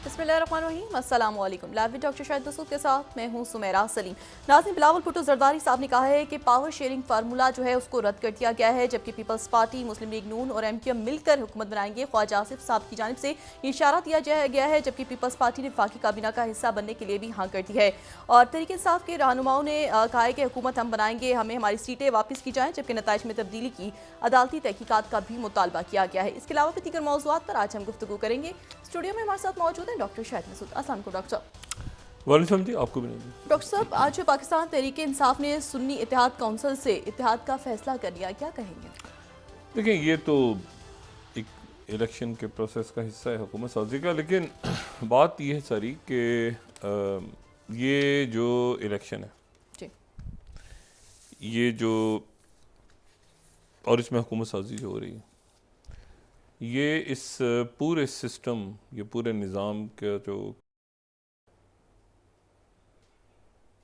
बिस्मिल्लाहिर्रहमानिर्रहीम, अस्सलाम वालेकुम। Live with doctor Shahid Masood के साथ मैं हूं सुमेरा सलीम। नाज़रीन, बिलावल भुट्टो जरदारी साहब ने कहा है कि पावर शेयरिंग फार्मूला जो है उसको रद्द कर दिया गया है, जबकि पीपल्स पार्टी, मुस्लिम लीग नून और MQM मिलकर हुकूमत बनाएंगे। ख्वाजा आसिफ साहब की जानिब से ये इशारा दिया गया है, जबकि पीपल्स पार्टी ने वफाकी काबीना का हिस्सा बनने के लिए भी हाँ कर दी है। और तहरीक इंसाफ के रहनुमाओं ने कहा है कि हुकूमत हम बनाएंगे, हमें हमारी सीटें वापस की जाएँ, जबकि नताइज में तब्दीली की अदालती तहकीकात का भी मुतालबा किया गया है। इसके अलावा भी दीगर मौज़ूआत पर आज हम गुफ्तगू करेंगे। स्टूडियो में हमारे साथ मौजूद हैं डॉक्टर शाहिद मसूद। अस्सलाम वालेकुम डॉक्टर। वालेकुम जी, आपको भी नहीं। डॉक्टर साहब, आज पाकिस्तान तहरीक इंसाफ ने सुन्नी इत्तेहाद काउंसिल से इत्तेहाद का फैसला कर लिया, क्या कहेंगे? देखिए, ये तो एक इलेक्शन के प्रोसेस का हिस्सा है हुकूमत साजी का, लेकिन बात ये है सारी कि ये जो इलेक्शन है जी, ये जो और इसमें हुकूमत साजी जो हो रही है, ये इस पूरे सिस्टम, ये पूरे निज़ाम का जो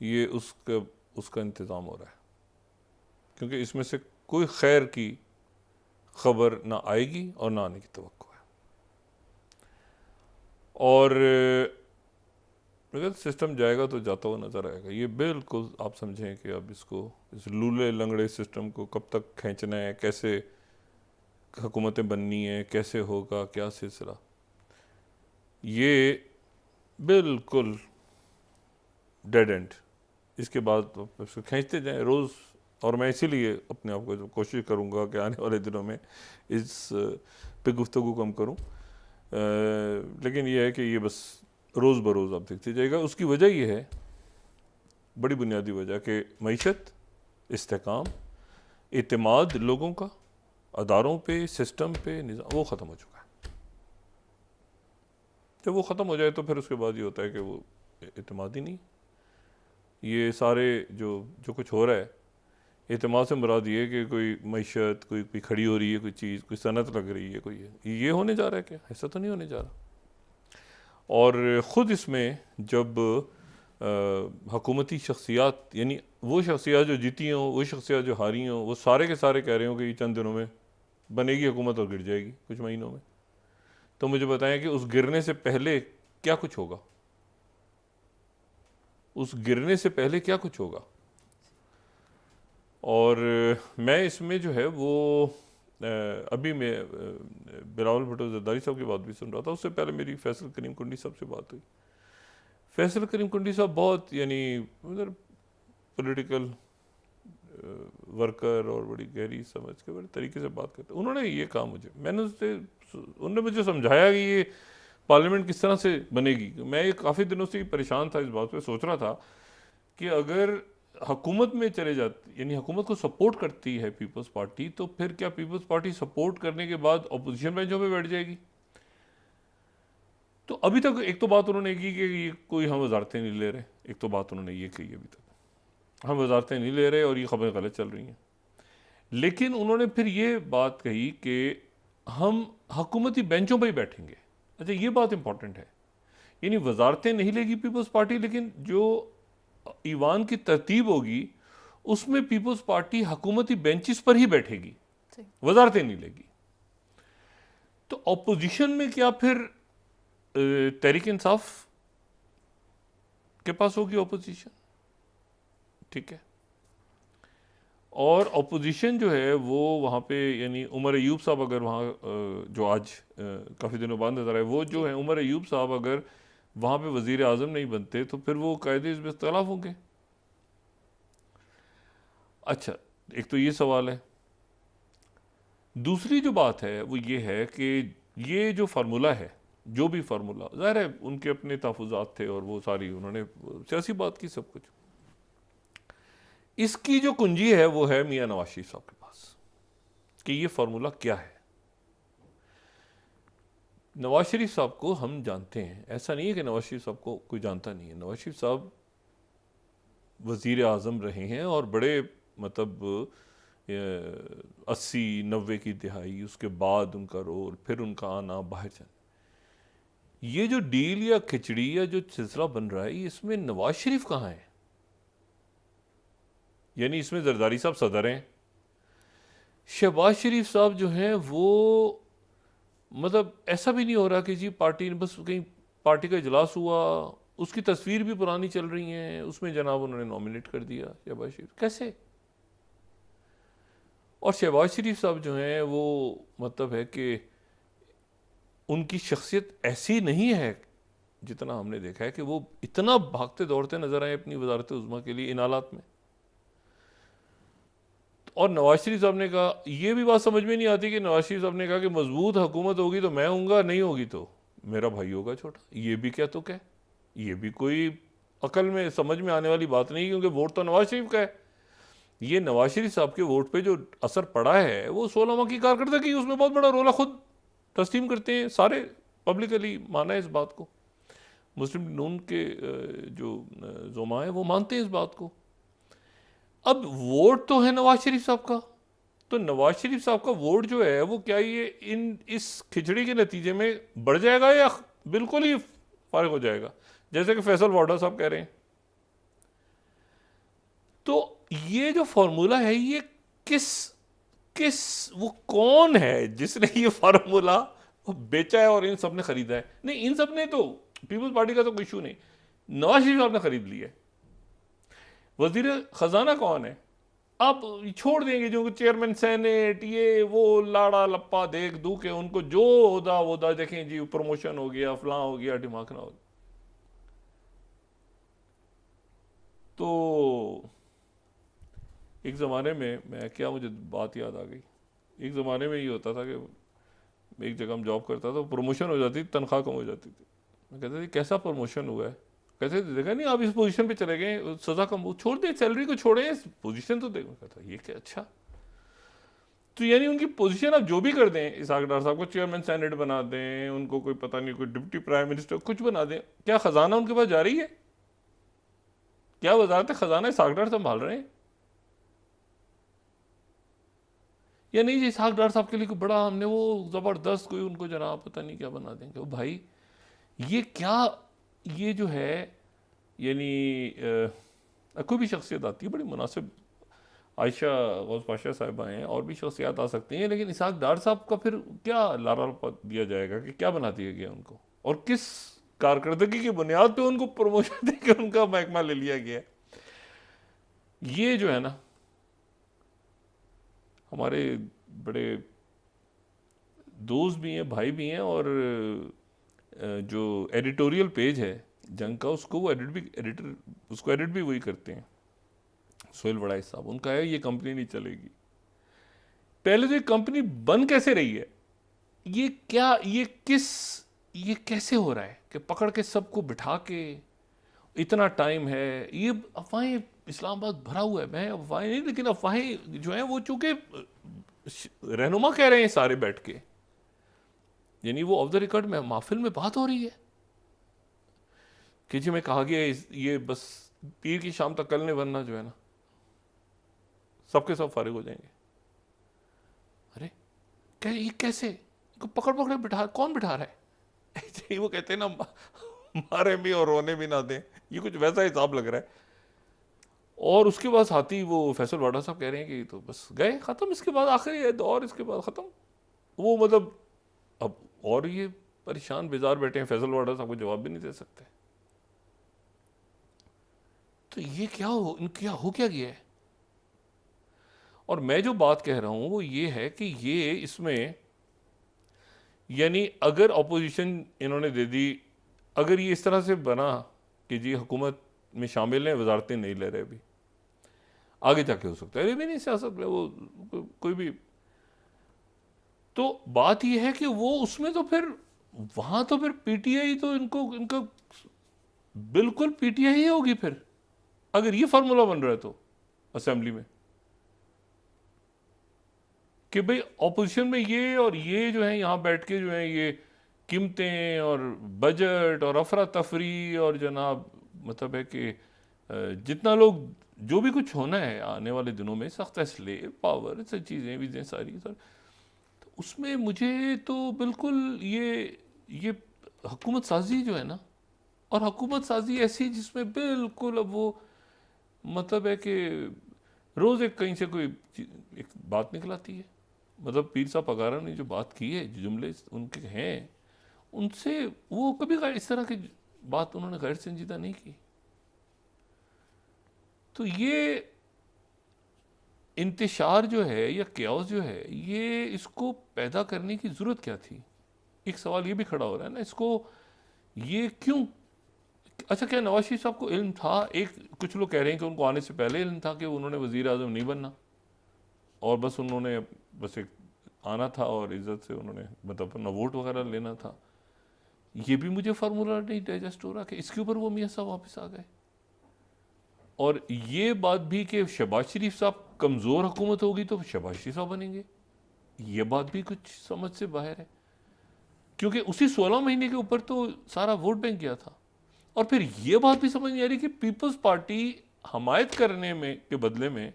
ये उसका इंतज़ाम हो रहा है, क्योंकि इसमें से कोई खैर की खबर ना आएगी और ना आने की तवक्को है। और अगर सिस्टम जाएगा तो जाता हुआ नज़र आएगा। ये बिल्कुल आप समझें कि अब इस लूले लंगड़े सिस्टम को कब तक खींचना है, कैसे हुकूमतें बननी है, कैसे होगा, क्या सिलसिला, ये बिल्कुल डेड एंड। इसके बाद इसको खींचते जाएं रोज़, और मैं इसीलिए अपने आप को कोशिश करूँगा कि आने वाले दिनों में इस पे गुफ्तगू कम करूँ, लेकिन ये है कि ये बस रोज़ बरोज़ आप देखते जाएगा। उसकी वजह ये है, बड़ी बुनियादी वजह, कि मईशत, इस्तेकाम, एतमाद लोगों का अदारों पे, सिस्टम पे, निज़ाम, वो ख़त्म हो चुका है। जब वो ख़त्म हो जाए तो फिर उसके बाद ये होता है कि वो एतमाद ही नहीं। ये सारे जो कुछ हो रहा है, एतमाद से मुराद ये है कि कोई मईशत, कोई खड़ी हो रही है, कोई चीज़, कोई सनत लग रही है, कोई ये होने जा रहा है क्या? ऐसा तो नहीं होने जा रहा। और ख़ुद इसमें जब हुकूमती शख्सियात, यानी वो शख्सियात जो जीती हों, वो शख्सियात जो हारी हों, वो सारे के सारे कह रहे हों कि ये चंद दिनों में बनेगी हुकूमत और गिर जाएगी कुछ महीनों में, तो मुझे बताएं कि उस गिरने से पहले क्या कुछ होगा? उस गिरने से पहले क्या कुछ होगा? और मैं इसमें जो है वो अभी मैं बिलावल भुट्टो जरदारी साहब की बात भी सुन रहा था, उससे पहले मेरी फैसल करीम कुंडी साहब से बात हुई। फैसल करीम कुंडी साहब बहुत, यानी उधर पॉलिटिकल वर्कर और बड़ी गहरी समझ के बड़े तरीके से बात करते। उन्होंने ये कहा उन्होंने मुझे समझाया कि ये पार्लियामेंट किस तरह से बनेगी। मैं ये काफ़ी दिनों से परेशान था, इस बात पे सोच रहा था कि अगर हुकूमत में चले जाती, यानी हुकूमत को सपोर्ट करती है पीपल्स पार्टी, तो फिर क्या पीपल्स पार्टी सपोर्ट करने के बाद अपोजिशन बेंचों पे बैठ जाएगी? तो अभी तक एक तो बात उन्होंने की कि ये कोई हम वजारतें नहीं ले रहे, एक तो बात उन्होंने ये कही अभी तक हम वजारतें नहीं ले रहे और ये खबरें गलत चल रही हैं। लेकिन उन्होंने फिर ये बात कही कि हम हुकूमती बेंचों पर ही बैठेंगे। अच्छा, ये बात इंपॉर्टेंट है, यानी वजारतें नहीं लेगी पीपल्स पार्टी, लेकिन जो ईवान की तरतीब होगी उसमें पीपल्स पार्टी हुकूमती बेंचेस पर ही बैठेगी, वजारतें नहीं लेगी। तो ऑपोजिशन में क्या फिर तहरीक इंसाफ के पास होगी ऑपोजिशन? ठीक है। और ऑपोजिशन जो है वो वहाँ पे, यानी उमर अयूब साहब अगर वहाँ जो आज काफ़ी दिनों बाद नजर आए, वो जो है उमर अयूब साहब अगर वहाँ पे वज़ीर आज़म नहीं बनते तो फिर वो कायदे इस इख्तलाफ होंगे। अच्छा, एक तो ये सवाल है। दूसरी जो बात है वो ये है कि ये जो फार्मूला है, जो भी फार्मूला, ज़ाहिर है उनके अपने तहफ़्फ़ुज़ात थे और वो सारी उन्होंने सियासी बात की, सब कुछ। इसकी जो कुंजी है वो है मियां नवाज शरीफ साहब के पास कि ये फार्मूला क्या है। नवाज शरीफ साहब को हम जानते हैं, ऐसा नहीं है कि नवाज शरीफ साहब को कोई जानता नहीं है। नवाज शरीफ साहब वज़ीर आज़म रहे हैं और बड़े, मतलब 80-90 की दिहाई, उसके बाद उनका रोल, फिर उनका आना, बाहर जाना, ये जो डील या खिचड़ी या जो सिलसिला बन रहा है, इसमें नवाज शरीफ कहाँ है? यानी इसमें जरदारी साहब सदर हैं, शहबाज शरीफ साहब जो हैं वो, मतलब ऐसा भी नहीं हो रहा कि जी पार्टी ने बस कहीं पार्टी का इजलास हुआ, उसकी तस्वीर भी पुरानी चल रही हैं, उसमें जनाब उन्होंने नॉमिनेट कर दिया शहबाज शरीफ। कैसे? और शहबाज शरीफ साहब जो हैं वो मतलब है कि उनकी शख्सियत ऐसी नहीं है जितना हमने देखा है कि वो इतना भागते दौड़ते नजर आए अपनी वजारत उज़्मा के लिए इन हालात में। और नवाज शरीफ साहब ने कहा, ये भी बात समझ में नहीं आती कि नवाज शरीफ साहब ने कहा कि मजबूत हुकूमत होगी तो मैं हूँगा, नहीं होगी तो मेरा भाई होगा छोटा। ये भी क्या तो क्या, ये भी कोई अकल में समझ में आने वाली बात नहीं, क्योंकि वोट तो नवाज शरीफ का है। ये नवाज शरीफ साहब के वोट पे जो असर पड़ा है वो 16 माह की कारकर्दगी, उसमें बहुत बड़ा रोल है, खुद तस्लीम करते हैं सारे, पब्लिकली माना है इस बात को। मुस्लिम नून के जो ज़ुमा है वो मानते हैं इस बात को। अब वोट तो है नवाज शरीफ साहब का, तो नवाज शरीफ साहब का वोट जो है वो क्या ये इस खिचड़ी के नतीजे में बढ़ जाएगा या बिल्कुल ही फारिग हो जाएगा, जैसे कि फैसल वाडा साहब कह रहे हैं। तो ये जो फॉर्मूला है, ये किस किस वो कौन है जिसने ये फार्मूला बेचा है और इन सब ने खरीदा है? नहीं, इन सब ने तो, पीपल्स पार्टी का तो कोई इशू नहीं, नवाज शरीफ साहब ने खरीद लिया है। वजीर खजाना कौन है? आप छोड़ देंगे जो चेयरमैन सेनेट, ये वो लाड़ा लप्पा देख दू के उनको जो होदा वोदा, देखें जी प्रमोशन हो गया, फलां हो गया, ढिमाकना हो गया। तो एक ज़माने में, मैं क्या, मुझे बात याद आ गई, एक ज़माने में ये होता था कि एक जगह हम जॉब करता था, प्रमोशन हो जाती, तनख्वाह कम हो जाती थी। मैं कहता थी कैसा प्रमोशन हुआ है? कहते थे देखा नहीं आप इस पोजीशन पे चले गए, सज़ा कम, छोड़ दें, सैलरी को छोड़ें, पोजीशन तो देखो। कहता ये क्या, अच्छा। तो यानी उनकी पोजीशन आप जो भी कर दें, इसहाक डार साहब को चेयरमैन सेनेट बना दें, उनको कोई पता नहीं कोई डिप्टी प्राइम मिनिस्टर कुछ बना दें, क्या खजाना उनके पास जा रही है? क्या वजारत खजाना इसहाक डार संभाल रहे हैं? या नहीं जी इसहाक डार साहब के लिए कोई बड़ा हमने वो जबरदस्त कोई उनको जनाब पता नहीं क्या बना देंगे। वो भाई ये क्या, ये जो है यानी कोई भी शख्सियत आती है बड़ी मुनासिब, आयशा गौस पाशा साहिबा हैं और भी शख्सियात आ सकती हैं, लेकिन इसहाक डार साहब का फिर क्या लारा दिया जाएगा कि क्या बना दिया गया उनको, और किस कारकर्दगी की बुनियाद पे उनको प्रमोशन देकर उनका महकमा ले लिया गया। ये जो है ना, हमारे बड़े दोस्त भी हैं, भाई भी हैं, और जो एडिटोरियल पेज है जंग का, उसको वो एडिट भी वही करते हैं, सोहेल वड़ाई साहब। उनका है ये कंपनी नहीं चलेगी। पहले तो ये कंपनी बन कैसे रही है, ये क्या, ये कैसे हो रहा है कि पकड़ के सबको बिठा के, इतना टाइम है, ये अफवाहें, इस्लामाबाद भरा हुआ है, मैं अफवाहें नहीं, लेकिन अफवाहें जो हैं वो चूंकि रहनुमा कह रहे हैं सारे बैठ के, यानी वो ऑफ द रिकॉर्ड में महफिल में बात हो रही है कि जी मैं कहा गया ये बस पीर की शाम तक कल ने बनना, जो है ना सबके सब फारिग हो जाएंगे। अरे क्या, ये कैसे, इनको पकड़ पकड़ बिठा, कौन बिठा रहा है? वो कहते हैं ना मारे भी और रोने भी ना दें, ये कुछ वैसा हिसाब लग रहा है। और उसके बाद साथी वो फैसल वाडा साहब कह रहे हैं कि तो बस गए, ख़त्म, इसके बाद आखिरी दौर, इसके बाद ख़त्म। वो मतलब अब और ये परेशान बेजार बैठे हैं, फैसल वाडा साहब को जवाब भी नहीं दे सकते। तो ये क्या हो क्या गया है? और मैं जो बात कह रहा हूं वो ये है कि ये इसमें यानी अगर अपोजिशन इन्होंने दे दी, अगर ये इस तरह से बना कि जी हुकूमत में शामिल हैं, वजारतें नहीं ले रहे, अभी आगे जाके हो सकता है, भी नहीं सियासत में वो कोई भी। तो बात यह है कि वो उसमें तो फिर वहां तो फिर पीटीआई तो इनका बिल्कुल पीटीआई ही होगी फिर, अगर ये फार्मूला बन रहा है तो असेंबली में कि भाई ऑपोजिशन में ये और ये जो है यहाँ बैठ के जो है ये कीमतें और बजट और अफरा तफरी और जनाब मतलब है कि जितना लोग जो भी कुछ होना है आने वाले दिनों में, सख्त असले, पावर, सब चीज़ें वीज़ें सारी सर, तो उसमें मुझे तो बिल्कुल ये हुकूमत साजी जो है ना, और हुकूमत साजी ऐसी जिसमें बिल्कुल अब वो मतलब है कि रोज़ एक कहीं से कोई एक बात निकल आती है। मतलब पीर साहब पगारा ने जो बात की है, जो जुमले उनके हैं, उनसे वो कभी इस तरह की बात उन्होंने गैर संजीदा नहीं की। तो ये इंतशार जो है या क्यास जो है, ये इसको पैदा करने की जरूरत क्या थी? एक सवाल ये भी खड़ा हो रहा है ना, इसको ये क्यों? अच्छा, क्या नवाज शरीफ साहब को इल्म था? कुछ लोग कह रहे हैं कि उनको आने से पहले इल्म था कि उन्होंने वजीर आजम नहीं बनना, और बस उन्होंने बस एक आना था और इज्जत से उन्होंने मतलब अपना वोट वगैरह लेना था। ये भी मुझे फार्मूला नहीं डाइजेस्ट हो रहा कि इसके ऊपर वो मियाँ साहब वापस आ गए। और ये बात भी कि शहबाज शरीफ साहब कमज़ोर हुकूमत होगी तो शहबाज शरीफ साहब बनेंगे, ये बात भी कुछ समझ से बाहर है, क्योंकि उसी 16 महीने के ऊपर तो सारा वोट बैंक गया था। और फिर ये बात भी समझ नहीं आ रही कि पीपल्स पार्टी हमायत करने में के बदले में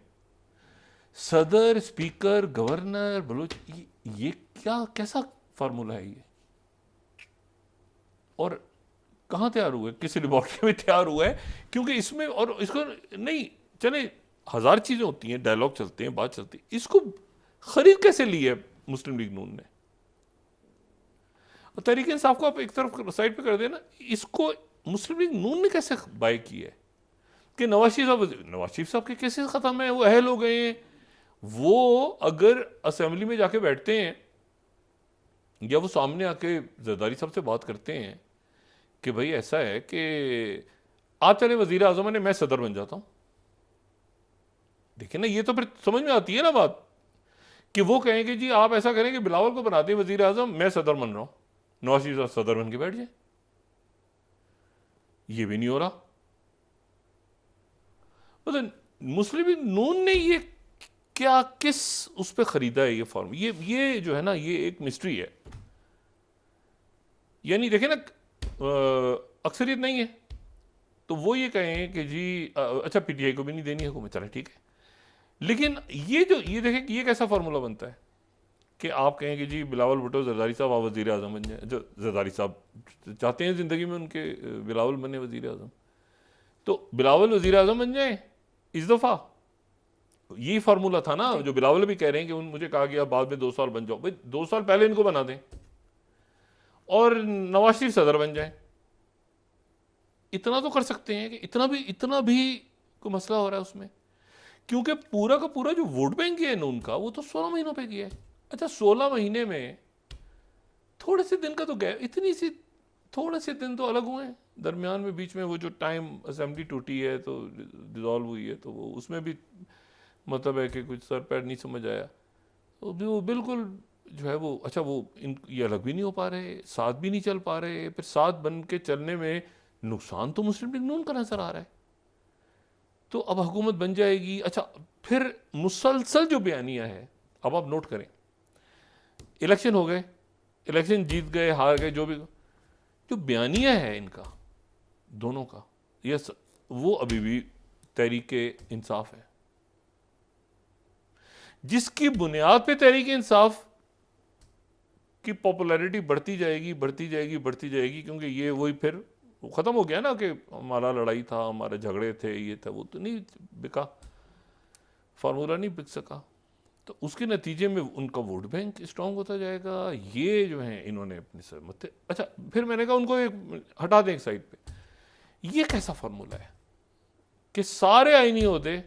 सदर, स्पीकर, गवर्नर, बलोच, ये क्या कैसा फार्मूला है ये? और कहाँ तैयार हुए? किस लेबॉर्ट्री में तैयार हुआ है? क्योंकि इसमें और इसको नहीं चले, हजार चीजें होती हैं, डायलॉग चलते हैं, बात चलती है, इसको खरीद कैसे ली है मुस्लिम लीग नून ने? और तहरीक इंसाफ को आप एक तरफ साइड पे कर देना, इसको मुस्लिम लीग नून ने कैसे बाय की है कि नवाज शरीफ साहब के केसेस खत्म है, वो अहल हो गए हैं, वो अगर असेंबली में जाके बैठते हैं या वो सामने आके जरदारी साहब से बात करते हैं कि भाई ऐसा है कि आप चले वजीर आजम ने, मैं सदर बन जाता हूं, देखिए ना, ये तो फिर समझ में आती है ना बात, कि वो कहें कि जी आप ऐसा करें कि बिलावल को बना दें वजीर आजम, मैं सदर बन रहा हूं, नवाज शरीफ साहब सदर बन के बैठ जाए। ये भी नहीं हो रहा। मतलब मुस्लिम लीग नून ने ये क्या किस उस पर खरीदा है ये फॉर्म? ये जो है ना, ये एक मिस्ट्री है। यानी देखें ना, अक्सरियत नहीं है तो वो ये कहें कि जी अच्छा पीटीआई को भी नहीं देनी हुकूमत, चले ठीक है, लेकिन ये देखें कि ये कैसा फार्मूला बनता है कि आप कहें कि जी बिलावल भुट्टो जरदारी साहब आप वजीर आजम बन जाए, जो जरदारी साहब चाहते हैं ज़िंदगी में उनके बिलावल बने वजीर आजम, तो बिलावल वजीर आजम बन जाए इस दफ़ा। यही फार्मूला था ना जो बिलावल भी कह रहे हैं कि मुझे कहा गया बाद में 2 साल बन जाओ, भाई 2 साल पहले इनको बना दें और नवाज शरीफ सदर बन जाए। इतना तो कर सकते हैं कि इतना भी कोई मसला हो रहा है उसमें, क्योंकि पूरा का पूरा जो वोट बैंक है नून का वो तो 16 महीनों पे गया है। अच्छा 16 महीने में थोड़े से दिन का तो गया, थोड़े से दिन तो अलग हुए हैं, दरमियान में बीच में वो जो टाइम असेंबली टूटी है तो डिजॉल्व हुई है, तो वो उसमें भी मतलब है कि कुछ सर पैर नहीं समझ आया, तो वो बिल्कुल जो है वो अच्छा वो ये अलग भी नहीं हो पा रहे, साथ भी नहीं चल पा रहे, फिर साथ बन के चलने में नुकसान तो मुस्लिम लीग नून का नजर आ रहा है। तो अब हुकूमत बन जाएगी, अच्छा फिर मुसलसल जो बयानियां है, अब आप नोट करें, इलेक्शन हो गए, इलेक्शन जीत गए हार गए, जो बयानियां है इनका दोनों का, वो अभी भी तहरीक इंसाफ है, जिसकी बुनियाद पे तहरीक इंसाफ की पॉपुलैरिटी बढ़ती जाएगी, क्योंकि ये वही फिर वो ख़त्म हो गया ना कि हमारा लड़ाई था, हमारे झगड़े थे, ये था, वो तो नहीं बिका, फार्मूला नहीं बिक सका, तो उसके नतीजे में उनका वोट बैंक स्ट्रांग होता जाएगा। ये जो है इन्होंने अपने सर मत। अच्छा फिर मैंने कहा उनको एक हटा दें एक साइड पे, ये कैसा फार्मूला है कि सारे आईनी होते,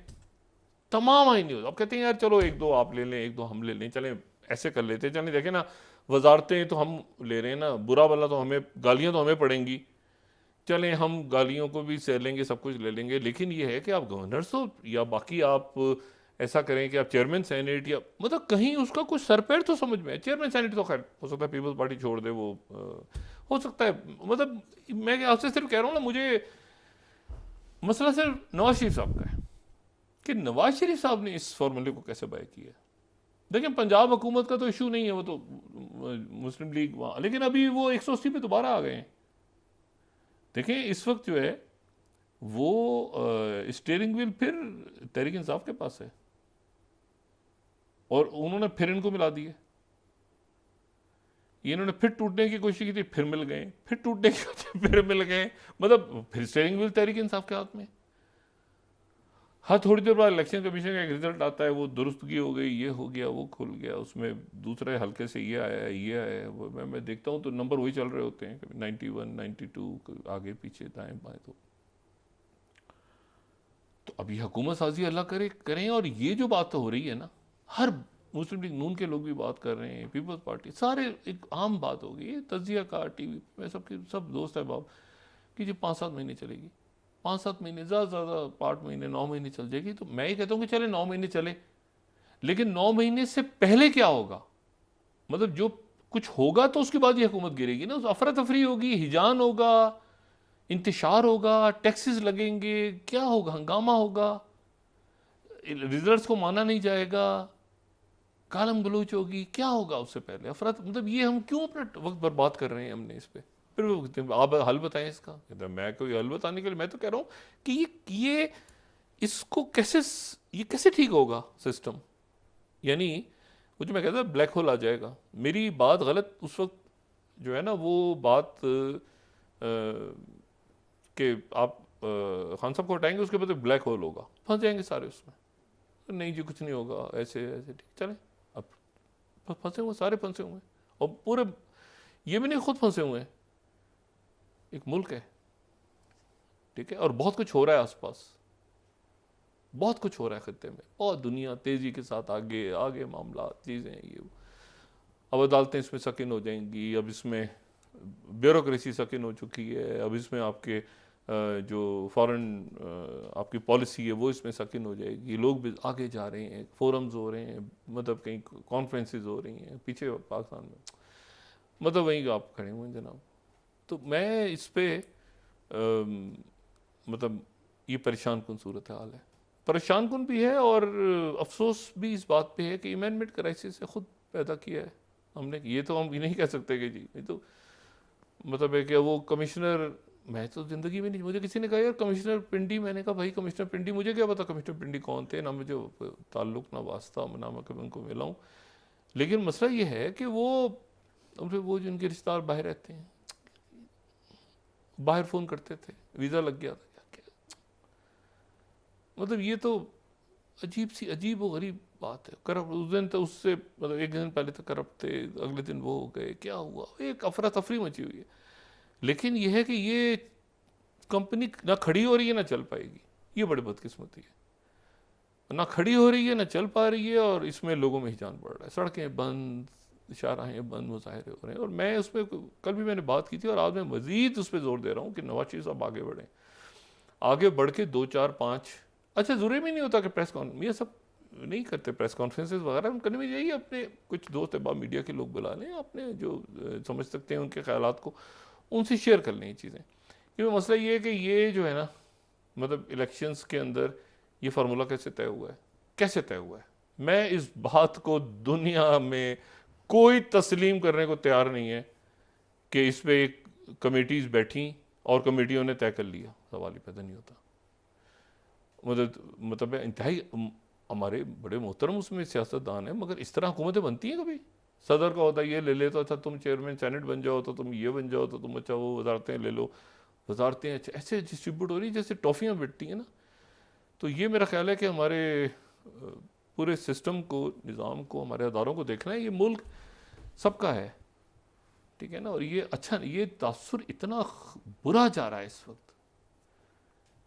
तमाम आईनी होते, अब कहते हैं यार चलो 1-2 आप ले लें, 1-2 हम ले लें, चलें ऐसे कर लेते, चलें देखें ना वजारतें तो हम ले रहे हैं ना, बुरा भला तो हमें गालियां तो हमें पड़ेंगी, चलें हम गालियों को भी सह लेंगे, सब कुछ ले लेंगे, लेकिन ये है कि आप गवर्नर हो या बाकी आप ऐसा करें कि आप चेयरमैन सेनेट या मतलब कहीं उसका कुछ सर पैर तो समझ में है। चेयरमैन सेनेट तो खैर हो सकता है पीपल्स पार्टी छोड़ दे, वो हो सकता है, मतलब मैं आपसे सिर्फ कह रहा हूँ ना, मुझे मसला सिर्फ नवाज शरीफ साहब का है कि नवाज शरीफ साहब ने इस फॉर्मूले को कैसे बाय किया। देखिए पंजाब हुकूमत का तो इशू नहीं है, वो तो मुस्लिम लीग वहाँ, लेकिन अभी वो 180 पे दोबारा आ गए हैं। देखें इस वक्त जो है वो स्टीयरिंग व्हील फिर तहरीक इंसाफ के पास है और उन्होंने फिर इनको मिला दिए, ये इन्होंने फिर टूटने की कोशिश की थी, फिर मिल गए, फिर टूटने की कोशिश फिर मिल गए, मतलब फिर स्टीयरिंग व्हील तहरीक इंसाफ के हाथ में। हाँ, थोड़ी देर बाद इलेक्शन कमीशन का एक रिजल्ट आता है, वो दुरुस्तगी हो गई, ये हो गया, वो खुल गया, उसमें दूसरे हल्के से ये आया है, ये आया है, वो मैं देखता हूँ तो नंबर वही चल रहे होते हैं, कभी 91, 92, आगे पीछे दाएं बाएं। तो अभी हुकूमत साजी अल्लाह करे करें। और ये जो बात हो रही है ना, हर मुस्लिम लीग नून के लोग भी बात कर रहे हैं, पीपल्स पार्टी, सारे एक आम बात हो गई है, तजिया का टीवी में सबके सब दोस्त है बाप कि जो 5-7 महीने चलेगी, 5-7 महीने, ज़्यादा से ज़्यादा 8 महीने 9 महीने चल जाएगी। तो मैं ये कहता हूँ कि चले 9 महीने चले, लेकिन 9 महीने से पहले क्या होगा, मतलब जो कुछ होगा तो उसके बाद ये हुकूमत गिरेगी ना, अफरा तफरी होगी, हिजान होगा, इंतशार होगा, टैक्सेस लगेंगे, क्या होगा, हंगामा होगा, रिजल्ट्स को माना नहीं जाएगा, कालम गलोच होगी, क्या होगा उससे पहले अफरा, मतलब ये हम क्यों अपना वक्त बर्बाद कर रहे हैं हमने इस पे। फिर वो कहते हैं, आप हल बताएं इसका। कहते हैं, मैं कोई हल बताने के लिए, मैं तो कह रहा हूँ कि ये इसको कैसे, ये कैसे ठीक होगा सिस्टम। यानी वो जो मैं कहता ब्लैक होल आ जाएगा, मेरी बात गलत उस वक्त जो है ना, वो बात कि आप खान साहब को हटाएंगे, उसके बाद ब्लैक होल होगा, फंस जाएंगे सारे उसमें। नहीं जी कुछ नहीं होगा, ऐसे ऐसे ठीक चले। अब फंसे हुए, सारे फंसे हुए हैं, और पूरे ये भी नहीं खुद फंसे हुए हैं, एक मुल्क है, ठीक है, और बहुत कुछ हो रहा है आसपास, बहुत कुछ हो रहा है खत्ते में, बहुत दुनिया तेजी के साथ आगे आगे, मामला चीज़ें ये वो। अब अदालतें इसमें सकिन हो जाएंगी, अब इसमें ब्यूरोक्रेसी सकिन हो चुकी है, अब इसमें आपके जो फॉरेन आपकी पॉलिसी है वो इसमें सकिन हो जाएगी, लोग भी आगे जा रहे हैं, फोरम्स हो रहे हैं, मतलब कहीं कॉन्फ्रेंसेस हो रही हैं पीछे पाकिस्तान में, मतलब वहीं आप खड़े हुए हैं जनाब। तो मैं इस पे मतलब ये परेशान कुन सूरत हाल है, परेशान कुन भी है, और अफसोस भी इस बात पे है कि अमेंडमेंट क्राइसिस से खुद पैदा किया है हमने। ये तो हम भी नहीं कह सकते कि जी, नहीं तो मतलब है कि वो कमिश्नर, मैं तो ज़िंदगी में नहीं, मुझे किसी ने कहा यार कमिश्नर पिंडी, मैंने कहा भाई कमिश्नर पिंडी, मुझे क्या पता कमिश्नर पिंडी कौन थे, ना मुझे ताल्लुक़ ना वास्ता, ना मैं कभी उनको मिला हूँ। लेकिन मसला ये है कि वो जो उनके रिश्तेदार बाहर रहते हैं, बाहर फ़ोन करते थे, वीज़ा लग गया था, मतलब ये तो अजीब सी, अजीब व गरीब बात है। करप्ट उस दिन तो, उससे मतलब एक दिन पहले तक करप्ट थे, अगले दिन वो हो गए, क्या हुआ, एक अफरा तफरी मची हुई है। लेकिन यह है कि ये कंपनी ना खड़ी हो रही है ना चल पाएगी, ये बड़ी बदकिस्मती है, ना खड़ी हो रही है ना चल पा रही है, और इसमें लोगों में हिजान बढ़ रहा है, सड़कें बंद, शाहराहें बंद, मुजाहरे हो रहे हैं। और मैं उस पर कल भी मैंने बात की थी, और आज मैं मजीद उस पर जोर दे रहा हूँ कि नवाज शरीफ साहब आगे बढ़ें, आगे बढ़ के 2-4-5, अच्छा जरूरी भी नहीं होता कि प्रेस कॉन्फ्रेंस, ये सब नहीं करते प्रेस कॉन्फ्रेंसेस वगैरह, हम करने में जाइए, अपने कुछ दोस्त अहबाब मीडिया के लोग बुला लें, अपने जो समझ सकते हैं उनके ख्यालात को उनसे शेयर कर लें ये चीज़ें। क्योंकि मसला ये है कि ये जो है ना, मतलब इलेक्शंस के अंदर ये फार्मूला कैसे तय हुआ है, कैसे तय हुआ है, मैं इस बात को दुनिया में कोई तस्लीम करने को तैयार नहीं है कि इस पे एक कमेटीज़ बैठी और कमेटियों ने तय कर लिया, सवाल ही पैदा नहीं होता। मतलब इंतहाई हमारे बड़े मोहतरम उसमें सियासतदान है, मगर इस तरह हुकूमतें बनती हैं कभी। सदर का होता है ये ले ले, तो अच्छा तुम चेयरमैन सेनेट बन जाओ, तो तुम ये बन जाओ, तो तुम अच्छा वो वजारतें ले लो, वजारतें अच्छा ऐसे डिस्ट्रीब्यूट हो रही जैसे टॉफ़ियाँ बिकती हैं ना। तो ये मेरा ख्याल है कि हमारे पूरे सिस्टम को, निज़ाम को, हमारे अदारों को देखना है, ये मुल्क सबका है, ठीक है ना। और ये अच्छा, ये तासुर इतना बुरा जा रहा है इस वक्त,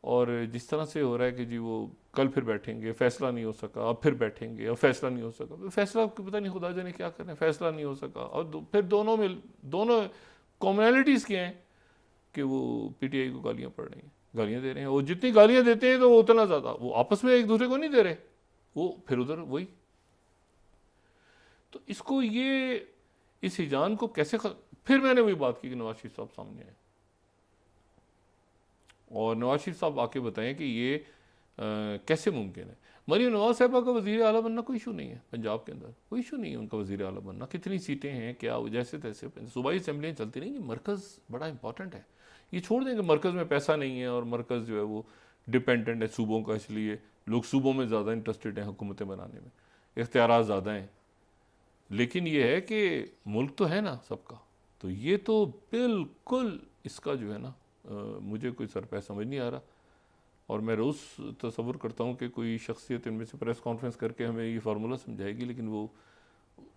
और जिस तरह से हो रहा है कि जी वो कल फिर बैठेंगे, फैसला नहीं हो सका, अब फिर बैठेंगे, अब फैसला नहीं हो सका, फैसला पता नहीं खुदा जाने क्या करें, फैसला नहीं हो सका, और फिर दोनों कॉमनैलिटीज़ क्या हैं कि वो पीटीआई को गालियाँ पड़ रही हैं, गालियाँ दे रहे हैं, वो जितनी गालियाँ देते हैं तो वो उतना ज़्यादा, वो आपस में एक दूसरे को नहीं दे रहे, वो फिर उधर वही। तो इसको ये इस हिजान को कैसे फिर मैंने वही बात की कि नवाज शरीफ साहब सामने आए, और नवाज शरीफ साहब आके बताएं कि ये कैसे मुमकिन है। मरीम नवाज साहबा का वज़ीर आला बनना कोई इशू नहीं है, पंजाब के अंदर कोई इशू नहीं है उनका वज़ीर आला बनना, कितनी सीटें हैं क्या, जैसे तैसे सूबाई असम्बलियाँ चलती नहीं, मरकज़ बड़ा इंपॉर्टेंट है। ये छोड़ दें कि मरकज़ में पैसा नहीं है और मरकज़ जो है वो डिपेंडेंट है सूबों का, इसलिए लोग सूबों में ज़्यादा इंटरेस्टेड हैं हुकूमतें बनाने में, इख्तियारात ज़्यादा हैं। लेकिन ये है कि मुल्क तो है ना सबका, तो ये तो बिल्कुल इसका जो है ना मुझे कोई सरपैर समझ नहीं आ रहा। और मैं रोज़ तसव्वुर करता हूँ कि कोई शख्सियत इनमें से प्रेस कॉन्फ्रेंस करके हमें ये फार्मूला समझाएगी, लेकिन वो,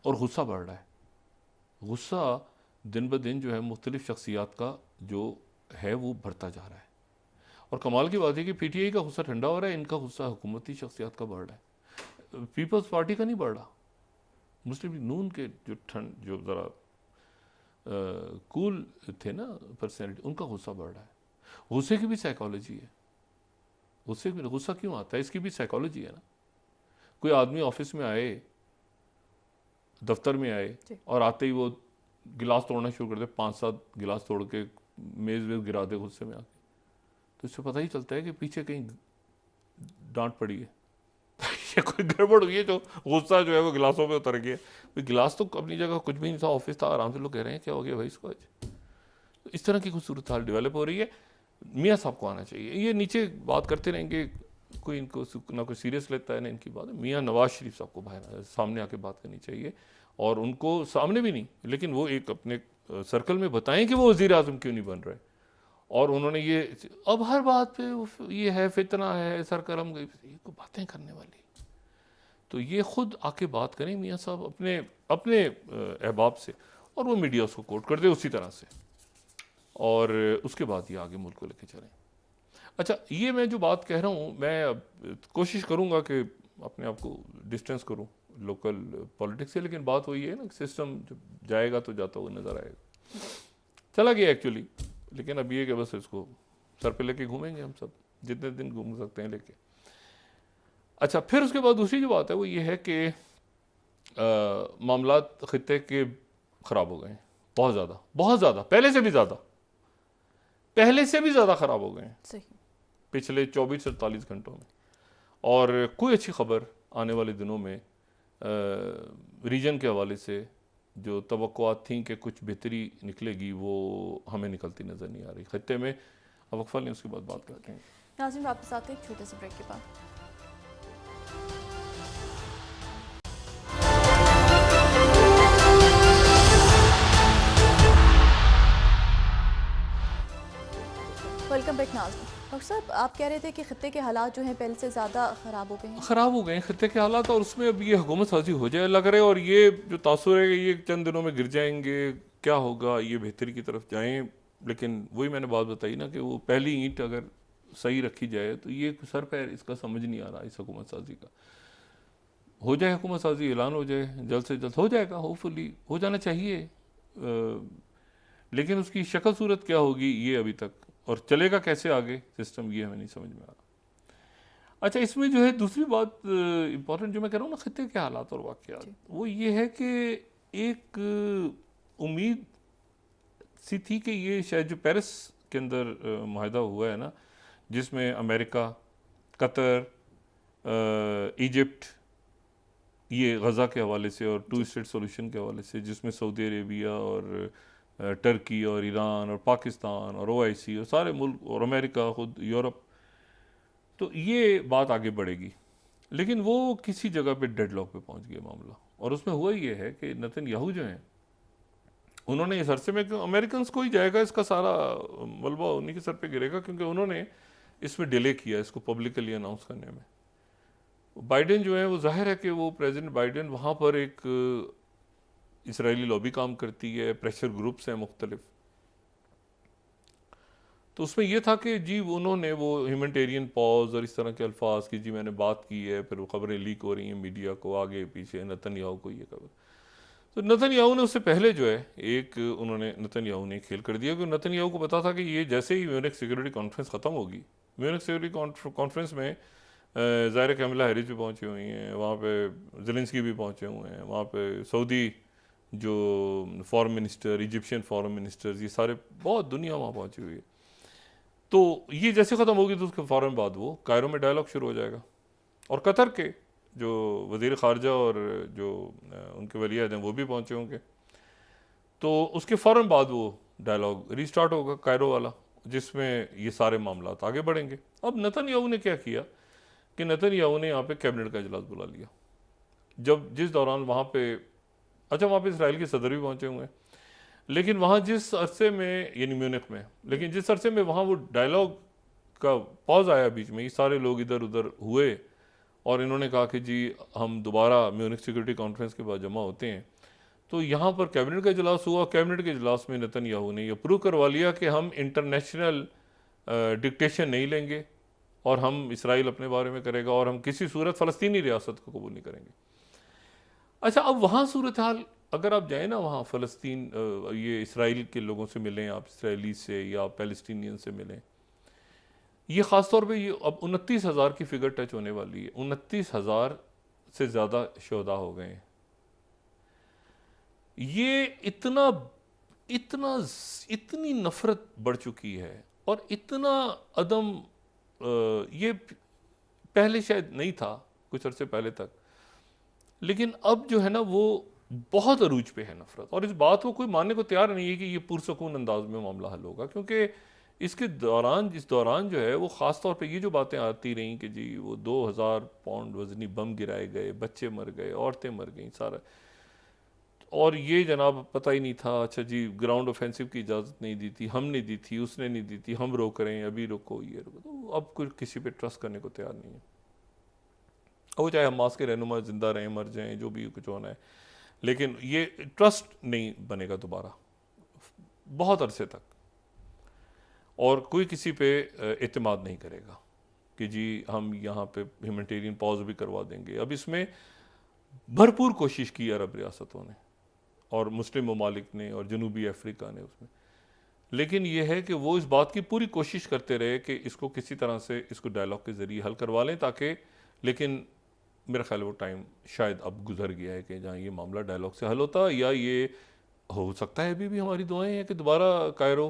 और गुस्सा बढ़ रहा है। गुस्सा दिन ब दिन जो है मुख्तलिफ शख्सियात का जो है वो बढ़ता जा रहा है। और कमाल की बात है कि पीटीआई का गुस्सा ठंडा हो रहा है, इनका गुस्सा हुकूमती शख्सियात का बढ़ रहा है। पीपल्स पार्टी का नहीं बढ़ रहा, मुस्लिम लीग नून के जो ज़रा कूल थे ना पर्सनैलिटी, उनका गुस्सा बढ़ रहा है। गुस्से की भी साइकोलॉजी है, गुस्सा क्यों आता है, इसकी भी साइकोलॉजी है ना। कोई आदमी ऑफिस में आए, दफ्तर में आए, और आते ही वो गिलास तोड़ना शुरू कर दे, 5-7 गिलास तोड़ के मेज़ वेज़ गिरा दे गुस्से में आके, तो इससे पता ही चलता है कि पीछे कहीं डांट पड़ी है या कोई गड़बड़ हुई है, जो गुस्सा जो है वो गिलासों पे उतर गया। भाई गिलास तो अपनी जगह कुछ भी नहीं था, ऑफिस था, आराम से लोग कह रहे हैं क्या हो गया भाई इसको आज। तो इस तरह की कुछ सूरत हाल डेवलप हो रही है। मियाँ साहब को आना चाहिए, ये नीचे बात करते रहेंगे, कोई इनको ना कोई सीरियस लेता है ना इनकी बात। मियाँ नवाज शरीफ साहब को बाहर सामने आके बात करनी चाहिए, और उनको सामने भी नहीं, लेकिन वो एक अपने सर्कल में बताएं कि वो वज़ीर आज़म क्यों नहीं बन रहे। और उन्होंने ये अब हर बात पे ये है फितना है सरकरम, ये को बातें करने वाली, तो ये खुद आके बात करें मियाँ साहब अपने अपने अहबाब से, और वो मीडिया उसको कोट कर दे उसी तरह से, और उसके बाद ये आगे मुल्क को लेके चलें। अच्छा, ये मैं जो बात कह रहा हूँ, मैं अब कोशिश करूँगा कि अपने आप को डिस्टेंस करूँ लोकल पॉलिटिक्स से, लेकिन बात वही है ना, सिस्टम जब जाएगा तो जाता हुआ नज़र आएगा। चला गया एक्चुअली, लेकिन अब ये कि बस इसको सर पे लेके घूमेंगे हम सब, जितने दिन घूम सकते हैं लेके। अच्छा, फिर उसके बाद दूसरी जो बात है वो ये है कि मामलात खित्ते के ख़राब हो गए हैं, बहुत ज़्यादा, पहले से भी ज़्यादा ख़राब हो गए हैं पिछले 24-48 घंटों में। और कोई अच्छी खबर आने वाले दिनों में रीजन के हवाले से जो तवक्कुआत थी कि कुछ बेहतरी निकलेगी, वो हमें निकलती नज़र नहीं आ रही खित्ते में। अब वक्फा लें, उसके बाद बात करते हैं। नाज़रीन, वापस आते हैं एक छोटे से ब्रेक के बाद। वेलकम बैक नाज़रीन। डॉक्टर साहब, आप कह रहे थे कि खित्ते के हालात जो हैं पहले से ज़्यादा ख़राब हो गए हैं। खित्ते के हालात, और उसमें अब ये हुकूमत साजी हो जाए लग रहे, और ये जो तासुर है ये चंद दिनों में गिर जाएंगे, क्या होगा, ये बेहतरी की तरफ जाएं। लेकिन वही मैंने बात बताई ना कि वो पहली ईंट अगर सही रखी जाए तो ये सर पैर इसका समझ नहीं आ रहा इस हुकूमत साजी का। हो जाए हुकूमत साजी, ऐलान हो जाए, जल्द से जल्द हो जाएगा, होपफुली हो जाना चाहिए, लेकिन उसकी शक्ल सूरत क्या होगी ये अभी तक, और चलेगा कैसे आगे सिस्टम, ये हमें नहीं समझ में आ रहा। अच्छा, इसमें जो है दूसरी बात इम्पॉर्टेंट जो मैं कह रहा हूँ ना खित्ते के हालात और वाक़यात, वो ये है कि एक उम्मीद सी थी कि ये शायद जो पेरिस के अंदर माहिदा हुआ है ना, जिसमें अमेरिका, कतर, इजिप्ट, ये गज़ा के हवाले से और 2 स्टेट सोल्यूशन के हवाले से, जिसमें सऊदी अरेबिया और टर्की और ईरान और पाकिस्तान और OIC और सारे मुल्क और अमेरिका, ख़ुद यूरोप, तो ये बात आगे बढ़ेगी। लेकिन वो किसी जगह पे डेडलॉक पे पहुंच गया मामला, और उसमें हुआ ये है कि नेतन्याहू जो हैं, उन्होंने इस अरसे में, क्यों अमेरिकन को ही जाएगा, इसका सारा मलबा उन्हीं के सर पे गिरेगा, क्योंकि उन्होंने इसमें डिले किया इसको पब्लिकली अनाउंस करने में। बाइडेन जो है वो जाहिर है कि वो प्रेसिडेंट बाइडेन वहाँ पर एक इसराइली लॉबी काम करती है, प्रेशर ग्रुप्स हैं मुख्तलिफ, तो उसमें यह था कि जी उन्होंने वो ह्यूमैनिटेरियन पॉज और इस तरह के अल्फाज की जी मैंने बात की है, फिर वो खबरें लीक हो रही हैं मीडिया को, आगे पीछे नेतन्याहू को ये खबर। तो नेतन्याहू ने उससे पहले जो है उन्होंने नेतन्याहू ने खेल कर दिया, क्योंकि नेतन्याहू को पता था कि ये जैसे ही म्यूनिख सिक्योरिटी कॉन्फ्रेंस ख़त्म होगी, म्यूनिख सिक्योरिटी कॉन्फ्रेंस में ज़ाहिर कैमला हैरिस भी पहुँची हुई हैं, वहाँ पे ज़ेलेंस्की भी पहुँचे हुए हैं, वहाँ पे सऊदी जो foreign minister, Egyptian foreign ministers, ये सारे बहुत दुनिया वहाँ पहुँची हुई है। तो ये जैसे ख़त्म होगी तो उसके फ़ौरन बाद वो कायरो में डायलॉग शुरू हो जाएगा, और कतर के जो वज़ीर ख़ारजा और जो उनके वलीअहद हैं वो भी पहुँचे होंगे, तो उसके फ़ौरन बाद वो डायलॉग रीस्टार्ट होगा कायरो वाला, जिसमें ये सारे मामलात आगे बढ़ेंगे। अब नेतन्याहू ने क्या किया कि नेतन्याहू ने यहाँ पे कैबिनेट का इजलास बुला लिया, जिस दौरान वहाँ पे, अच्छा वहाँ पे इसराइल के सदर भी पहुँचे हुए हैं, लेकिन वहाँ जिस अरसे में, यानी म्यूनिख में, लेकिन जिस अरसे में वहाँ वो डायलॉग का पॉज आया बीच में, ये सारे लोग इधर उधर हुए और इन्होंने कहा कि जी हम दोबारा म्यूनिख सिक्योरिटी कॉन्फ्रेंस के बाद जमा होते हैं। तो यहाँ पर कैबिनेट का इजलास हुआ, कैबिनेट के इजलास में नेतन्याहू ने अप्रूव करवा लिया कि हम इंटरनेशनल डिक्टेशन नहीं लेंगे और हम इसराइल अपने बारे में करेगा और हम किसी सूरत फ़लस्तीनी रियासत को कबूल नहीं करेंगे। अच्छा, अब वहाँ सूरत हाल, अगर आप जाए ना वहाँ फ़लस्तीन, ये इसराइल के लोगों से मिलें, आप इसराइली से या पैलेस्टीनियन से मिलें, ये ख़ास तौर पे ये अब 29,000 की फिगर टच होने वाली है। 29,000 से ज़्यादा शोधा हो गए हैं। ये इतना इतना इतनी नफरत बढ़ चुकी है और इतना अदम, ये पहले शायद नहीं था कुछ अरसे पहले तक, लेकिन अब जो है ना वो बहुत अरूज पे है नफरत। और इस बात को कोई मानने को तैयार नहीं है कि ये पुरसकून अंदाज में मामला हल होगा, क्योंकि इसके दौरान इस दौरान जो है वो ख़ास तौर पे ये जो बातें आती रहीं कि जी वो 2,000 पाउंड वजनी बम गिराए गए, बच्चे मर गए, औरतें मर गई, सारा, और ये जनाब पता ही नहीं था। अच्छा जी, ग्राउंड ऑफेंसिव की इजाज़त नहीं दी थी, हमने दी थी, उसने नहीं दी थी, हम रोक रहे हैं, अभी रोको, ये रोको। तो अब कोई किसी पे ट्रस्ट करने को तैयार नहीं है। वो चाहे हमास के रहनुमा जिंदा रहें, मर जाएं, जो भी कुछ होना है, लेकिन ये ट्रस्ट नहीं बनेगा दोबारा बहुत अरसे तक, और कोई किसी पे एतमाद नहीं करेगा कि जी हम यहाँ पे ह्यूमैनिटेरियन पॉज भी करवा देंगे। अब इसमें भरपूर कोशिश की अरब रियासतों ने और मुस्लिम ममालिक ने और जनूबी अफ्रीका ने उसमें, लेकिन यह है कि वो इस बात की पूरी कोशिश करते रहे कि इसको किसी तरह से इसको डायलॉग के ज़रिए हल करवा लें, ताकि, लेकिन मेरा ख्याल वो टाइम शायद अब गुजर गया है कि जहाँ ये मामला डायलॉग से हल होता, या ये हो सकता है अभी भी हमारी दुआएं हैं कि दोबारा कायरो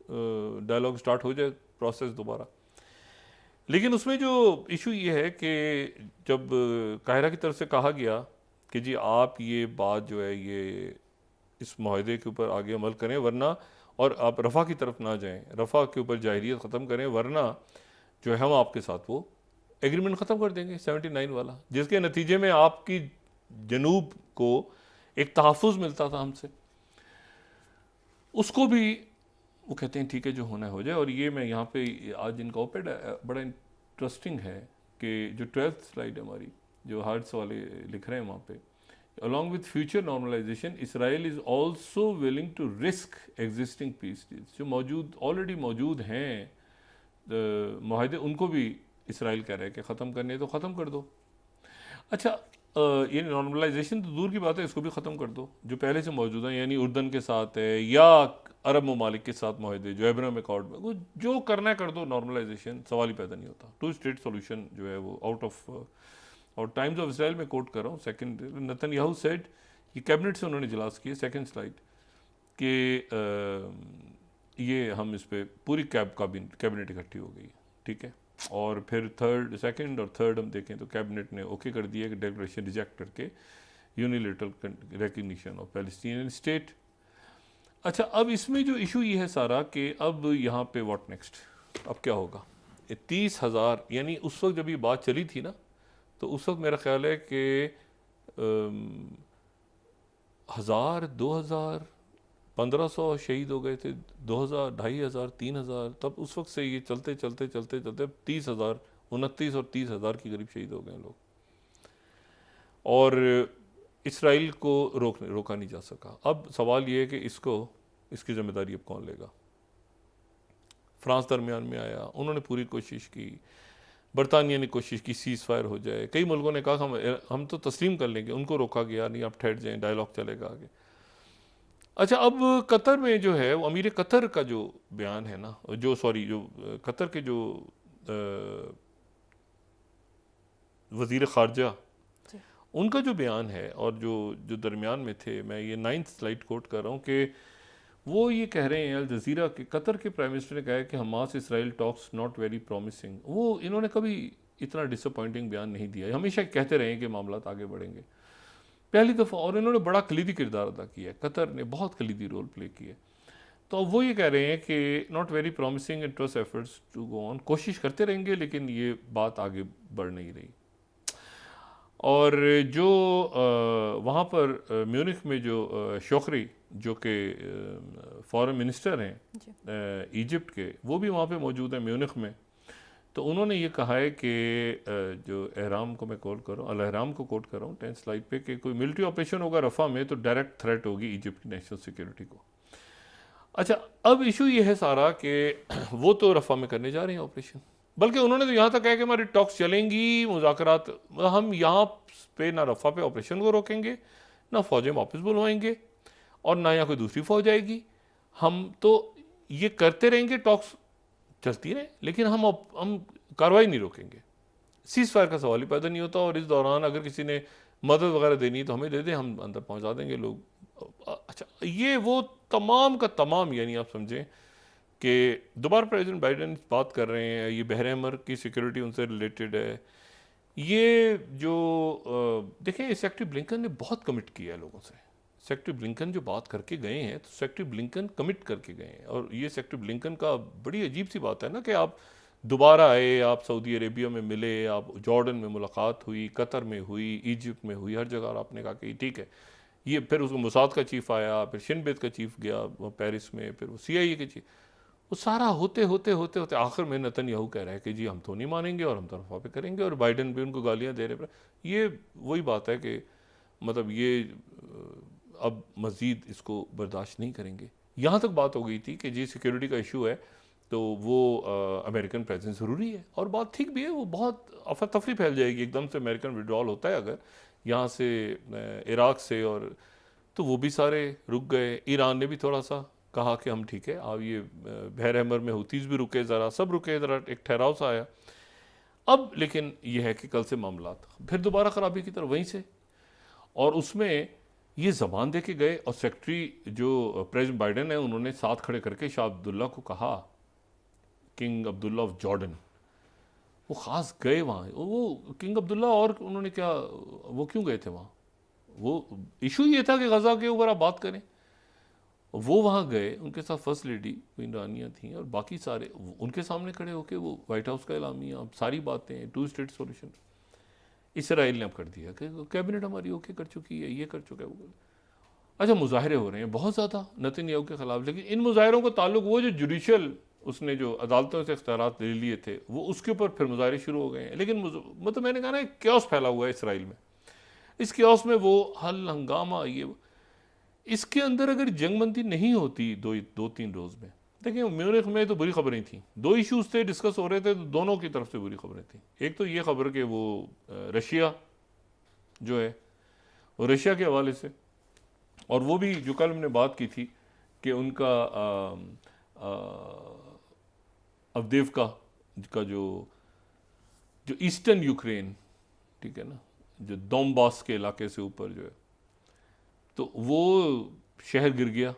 डायलॉग स्टार्ट हो जाए, प्रोसेस दोबारा। लेकिन उसमें जो इशू ये है कि जब काहिरा की तरफ से कहा गया कि जी आप ये बात जो है ये इस माहदे के ऊपर आगे अमल करें, वरना, और आप रफ़ा की तरफ ना जाएं, रफ़ा के ऊपर जाहिरियत ख़त्म करें, वरना जो है हम आपके साथ वो एग्रीमेंट ख़त्म कर देंगे 79 वाला, जिसके नतीजे में आपकी जनूब को एक तहफ़्फ़ुज़ मिलता था हमसे, उसको भी वो कहते हैं ठीक है जो होना है हो जाए। और ये मैं यहाँ पे आज इनका ओपेड बड़ा इंटरेस्टिंग है कि जो 12th स्लाइड हमारी, जो हार्ट्स वाले लिख रहे हैं वहाँ पे, along with future normalization, Israel is also willing to risk existing peace deals, जो मौजूद ऑलरेडी मौजूद हैं माहदे, उनको भी इसराइल कह रहा है कि ख़त्म करने तो ख़त्म कर दो। अच्छा, ये नॉर्मलाइजेशन तो दूर की बात है, इसको भी ख़त्म कर दो जो पहले से मौजूद है, यानी उर्दन के साथ है या अरब ममालिक के साथ माहदे जो एब्राहम अकॉर्ड में, वो जो करना है कर दो, नॉर्मलाइजेशन सवाल ही पैदा नहीं होता। 2 स्टेट सोल्यूशन जो है वो आउट ऑफ, और टाइम्स ऑफ इसराइल में कोट कर रहा हूँ, सेकंड नेतन्याहू सेड, ये कैबिनेट से उन्होंने इजलास किया, सेकंड स्लाइड, कि ये हम इस पे पूरी कैबिनेट इकट्ठी हो गई, ठीक है। और फिर सेकंड और थर्ड हम देखें तो कैबिनेट ने ओके कर दिया कि डिक्लेरेशन रिजेक्ट करके unilateral recognition of Palestinian state. अच्छा, अब इसमें जो इशू ये है सारा कि अब यहाँ पे व्हाट नेक्स्ट, अब क्या होगा। 30,000, यानी उस वक्त जब ये बात चली थी ना, तो उस वक्त मेरा ख्याल है कि 1,000, 2,000, 1,500 शहीद हो गए थे, 2,000, 2,500, 3,000, तब उस वक्त से ये चलते चलते चलते चलते 30,000, 29 और 30,000 के करीब शहीद हो गए लोग, और इसराइल को रोका नहीं जा सका। अब सवाल ये है कि इसकी जिम्मेदारी अब कौन लेगा। फ्रांस दरमियान में आया, उन्होंने पूरी कोशिश की, बरतानिया ने कोशिश की सीज़ फायर हो जाए, कई मुल्कों ने कहा हम तो तस्लीम कर लेंगे, उनको रोका गया नहीं, आप ठहर जाएं, डायलॉग चलेगा आगे। अच्छा, अब कतर में जो है वो अमीर कतर का जो बयान है ना, जो कतर के जो वज़ीर ख़ारजा, उनका जो बयान है, और जो दरमियान में थे, मैं ये 9th स्लाइड कोट कर रहा हूँ कि वो ये कह रहे हैं, अल जज़ीरा के कतर के प्राइम मिनिस्टर ने कहा है कि Hamas Israel talks not very promising. वो इन्होंने कभी इतना डिसअपॉइंटिंग बयान नहीं दिया, हमेशा कहते रहे कि मामला आगे बढ़ेंगे, पहली दफ़ा, और इन्होंने बड़ा कलीदी किरदार अदा किया है, कतर ने बहुत कलीदी रोल प्ले किया। तो अब वो ये कह रहे हैं कि not very promising and trust efforts to go on, कोशिश करते रहेंगे लेकिन ये बात आगे बढ़ नहीं रही। और जो वहाँ पर म्यूनिख में जो शोखरी जो कि फॉरेन मिनिस्टर हैं इजिप्ट के, वो भी वहाँ पे मौजूद हैं म्यूनिख में, तो उन्होंने ये कहा है कि जो एहराम को मैं कोट कर रहा हूँ, अल एहराम को कोट कर रहा हूँ 10 स्लाइड पे, कि कोई मिलिट्री ऑपरेशन होगा रफ़ा में तो डायरेक्ट थ्रेट होगी इजिप्ट की नेशनल सिक्योरिटी को। अच्छा, अब इशू ये है सारा कि वो तो रफ़ा में करने जा रहे हैं ऑपरेशन, बल्कि उन्होंने तो यहाँ तक कहा कि हमारी टॉक्स चलेंगी, मुज़ाकरात, हम यहाँ पे ना रफ़ा पे ऑपरेशन को रोकेंगे, ना फ़ौजें वापस बुलवाएंगे, और ना यहाँ कोई दूसरी फ़ौज आएगी। हम तो ये करते रहेंगे, टॉक्स चलती रहे, लेकिन हम कार्रवाई नहीं रोकेंगे। सीज़ फायर का सवाल ही पैदा नहीं होता, और इस दौरान अगर किसी ने मदद वगैरह देनी तो हमें दे दें, हम अंदर पहुंचा देंगे लोग। अच्छा, ये वो तमाम का तमाम, यानी आप समझें कि दोबारा प्रेसिडेंट बाइडेन बात कर रहे हैं, ये बहर अमर की सिक्योरिटी उनसे रिलेटेड है। ये जो देखें, सेक्रेटरी ब्लिंकन ने बहुत कमिट किया है लोगों से। सेक्रेटरी ब्लिंकन जो बात करके गए हैं, तो सेक्रेटरी ब्लिंकन कमिट करके गए हैं, और ये सेक्रेटरी ब्लिंकन का बड़ी अजीब सी बात है ना कि आप दोबारा आए, आप सऊदी अरेबिया में मिले, आप जॉर्डन में मुलाकात हुई, कतर में हुई, इजिप्ट में हुई, हर जगह आपने कहा कि ठीक है ये, फिर उसको मोसाद का चीफ आया, फिर शिनबेत का चीफ गया पेरिस में, फिर वो CIA के चीफ, वो सारा होते होते होते होते आखिर में नेतन्याहू कह रहा है कि जी हम तो नहीं मानेंगे और हम तो रफ़ा पे करेंगे, और बाइडेन भी उनको गालियां दे रहे। ये वही बात है कि मतलब ये अब मज़ीद इसको बर्दाश्त नहीं करेंगे। यहाँ तक बात हो गई थी कि जी सिक्योरिटी का इशू है तो वो अमेरिकन प्रेजेंस ज़रूरी है, और बात ठीक भी है। वो बहुत अफरा तफरी फैल जाएगी, एकदम से अमेरिकन विड्रॉल होता है अगर यहाँ से इराक से, और तो वो भी सारे रुक गए। ईरान ने भी थोड़ा सा कहा कि हम ठीक है, अब ये बहर अहमर में हुतीज़ भी रुके, ज़रा सब रुके, ज़रा एक ठहराव सा आया। अब लेकिन ये है कि कल से मामलात फिर दोबारा ख़राबी की तरफ वहीं से, और उसमें ये ज़बान दे के गए, और सेक्रेटरी जो प्रेसिडेंट बाइडेन है उन्होंने साथ खड़े करके शाह अब्दुल्ला को कहा, किंग अब्दुल्ला ऑफ जॉर्डन, वो ख़ास गए वहाँ। वो किंग अब्दुल्ला, और उन्होंने क्या, वो क्यों गए थे वहाँ? वो इशू ये था कि गज़ा के ऊपर आप बात करें, वो वहाँ गए, उनके साथ फर्स्ट लेडी क्वीन रानिया थी, और बाकी सारे उनके सामने खड़े होकर वो वाइट हाउस का एलामिया, सारी बातें, 2 स्टेट सॉल्यूशन इसराइल ने अब कर दिया कि कैबिनेट हमारी ओके कर चुकी है, ये कर चुका है, वो। अच्छा, मुजाहरे हो रहे हैं बहुत ज़्यादा नेतन्याहू के ख़िलाफ़, लेकिन इन मुजाहरों का ताल्लुक वो जो जुडिशल उसने जो अदालतों से इख्तियारात ले लिए थे, वो उसके ऊपर फिर मुजाहरे शुरू हो गए हैं। लेकिन मतलब मैंने कहा ना, क्योस फैला हुआ है इसराइल में। इस क्योस में वो हल हंगामा, ये इसके अंदर अगर जंगबंदी नहीं होती 2-3 रोज़ में, देखिए म्यूनिख में तो बुरी खबरें थी, 2 इश्यूज थे डिस्कस हो रहे थे, तो दोनों की तरफ से बुरी खबरें थी। एक तो ये खबर कि वो रशिया जो है, वो रशिया के हवाले से, और वो भी जो कल हमने बात की थी कि उनका अवदेवका का जो ईस्टर्न यूक्रेन, ठीक है ना, जो दोनबास के इलाके से ऊपर जो है, तो वो शहर गिर गया,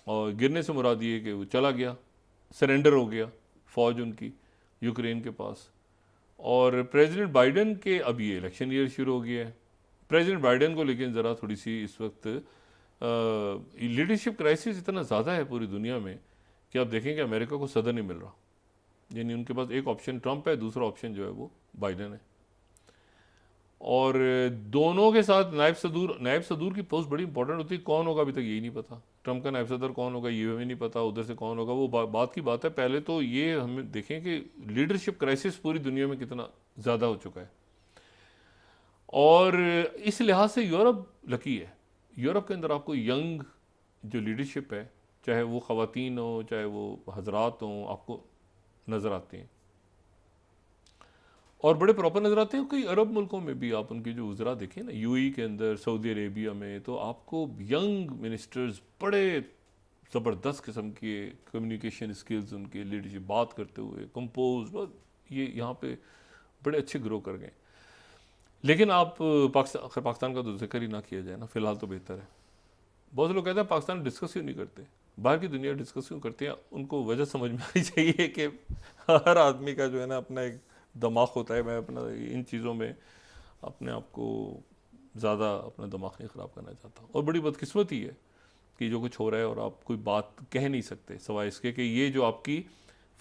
और गिरने से मुराद ये कि वो चला गया, सरेंडर हो गया फ़ौज उनकी यूक्रेन के पास। और प्रेसिडेंट बाइडेन के अब ये इलेक्शन ईयर शुरू हो गया है। प्रेसिडेंट बाइडेन को लेकिन ज़रा थोड़ी सी इस वक्त लीडरशिप क्राइसिस इतना ज़्यादा है पूरी दुनिया में कि आप देखें कि अमेरिका को सदर नहीं मिल रहा, यानी उनके पास एक ऑप्शन ट्रंप है, दूसरा ऑप्शन जो है वो बाइडेन है। और दोनों के साथ नायब सदूर की पोस्ट बड़ी इंपॉर्टेंट होती है। कौन होगा अभी तक यही नहीं पता, ट्रंप का नायब सदर कौन होगा ये भी नहीं पता, उधर से कौन होगा, वो बात की बात है। पहले तो ये हमें देखें कि लीडरशिप क्राइसिस पूरी दुनिया में कितना ज़्यादा हो चुका है, और इस लिहाज से यूरोप लकी है। यूरोप के अंदर आपको यंग जो लीडरशिप है, चाहे वो ख़वातीन हो चाहे वो हजरात हों, आपको नज़र आते हैं, और बड़े प्रॉपर नज़र आते हैं। कई अरब मुल्कों में भी आप उनकी जो वज़रा देखें ना, UAE के अंदर, सऊदी अरेबिया में, तो आपको यंग मिनिस्टर्स बड़े ज़बरदस्त किस्म के कम्युनिकेशन स्किल्स, उनके लीडरशिप, बात करते हुए कंपोज, ये यहाँ पे बड़े अच्छे ग्रो कर गए। लेकिन आप पाकिस्तान का तो जिक्र ही ना किया जाए ना, फ़िलहाल तो बेहतर है। बहुत से लोग कहते हैं पाकिस्तान डिस्कस क्यों नहीं करते, बाहर की दुनिया डिस्कस क्यों करती है। उनको वजह समझ में आनी चाहिए कि हर आदमी का जो है ना अपना एक दिमाग होता है। मैं अपना इन चीज़ों में अपने आप को ज़्यादा अपना दिमाग नहीं ख़राब करना चाहता, और बड़ी बदकिस्मती है कि जो कुछ हो रहा है और आप कोई बात कह नहीं सकते सिवाय इसके कि ये जो आपकी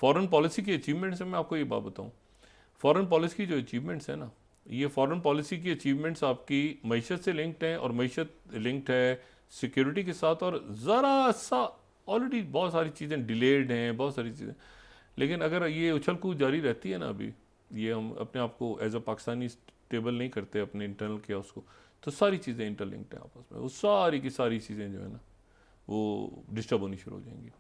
फॉरेन पॉलिसी की अचीवमेंट्स है। मैं आपको ये बात बताऊँ, फॉरेन पॉलिसी की जो अचीवमेंट्स है ना, ये फॉरेन पॉलिसी की अचीवमेंट्स आपकी मईशत से लिंक्ड हैं, और मईशत लिंक्ड है सिक्योरिटी के साथ, और ज़रा सा ऑलरेडी बहुत सारी चीज़ें डिलेड हैं, बहुत सारी चीज़ें, लेकिन अगर ये उछल कूद जारी रहती है ना, अभी ये हम अपने आप को एज अ पाकिस्तानी स्टेबल नहीं करते अपने इंटरनल केओस को, तो सारी चीज़ें इंटरलिंक्ड हैं आपस में, वो सारी की सारी चीज़ें जो है ना वो डिस्टर्ब होनी शुरू हो जाएंगी।